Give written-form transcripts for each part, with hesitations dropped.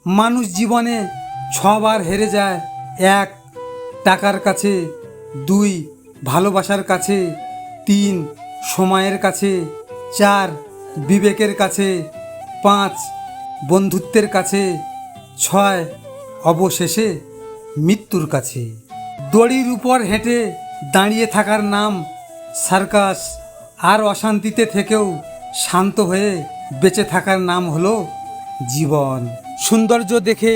মানুষ জীবনে 6 বার হেরে যায়। 1 টাকার কাছে, 2 ভালোবাসার কাছে, 3 সময়ের কাছে, 4 বিবেকের কাছে, 5 বন্ধুত্বের কাছে, 6 অবশেষে মৃত্যুর কাছে। দড়ির উপর হেঁটে দাঁড়িয়ে থাকার নাম সার্কাস, আর অশান্তিতে থেকেও শান্ত হয়ে বেঁচে থাকার নাম হলো জীবন। সৌন্দর্য দেখে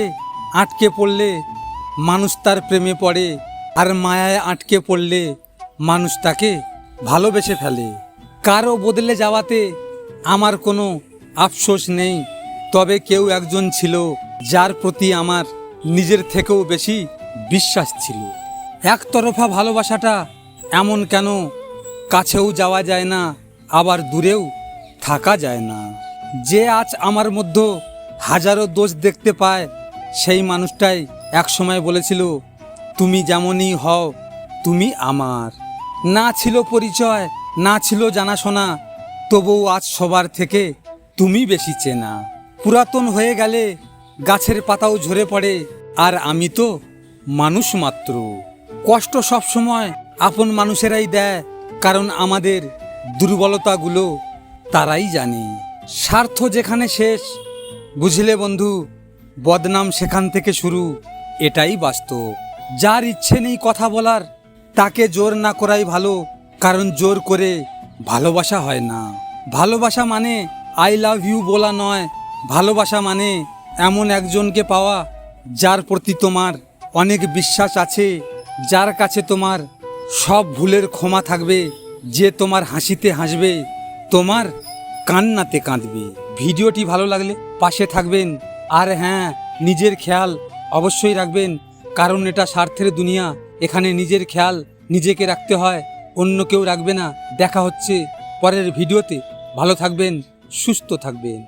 আটকে পড়লে মানুষ তার প্রেমে পড়ে, আর মায়ায় আটকে পড়লে মানুষ তাকে ভালোবেসে ফেলে। কারো বদলে যাওয়াতে আমার কোনো আফসোস নেই, তবে কেউ একজন ছিল যার প্রতি আমার নিজের থেকেও বেশি বিশ্বাস ছিল। একতরফা ভালোবাসাটা এমন কেন, কাছেও যাওয়া যায় না, আবার দূরেও থাকা যায় না। যে আজ আমার মধ্যে হাজারো দোষ দেখতে পায়, সেই মানুষটাই একসময় বলেছিল, তুমি যেমনই হও তুমি আমার। না ছিল পরিচয়, না ছিল জানাশোনা, তবুও আজ সবার থেকে তুমি বেশি চেনা। পুরাতন হয়ে গেলে গাছের পাতাও ঝরে পড়ে, আর আমি তো মানুষ মাত্র। কষ্ট সবসময় আপন মানুষেরাই দেয়, কারণ আমাদের দুর্বলতাগুলো তারাই জানে। স্বার্থ যেখানে শেষ, বুঝলে বন্ধু, বদনাম সেখান থেকে শুরু, এটাই বাস্তব। যার ইচ্ছে নেই কথা বলার, তাকে জোর না করাই ভালো, কারণ জোর করে ভালোবাসা হয় না। ভালোবাসা মানে আই লাভ ইউ বলা নয়, ভালোবাসা মানে এমন একজনকে পাওয়া যার প্রতি তোমার অনেক বিশ্বাস আছে, যার কাছে তোমার সব ভুলের ক্ষমা থাকবে, যে তোমার হাসিতে হাসবে, তোমার কান্নাতে কাঁদবে। ভিডিওটি ভালো লাগলে পাশে থাকবেন, আর হ্যাঁ, নিজের খেয়াল অবশ্যই রাখবেন, কারণ এটা স্বার্থের দুনিয়া। এখানে নিজের খেয়াল নিজেকে রাখতে হয়, অন্য কেউ রাখবে না। দেখা হচ্ছে পরের ভিডিওতে। ভালো থাকবেন, সুস্থ থাকবেন।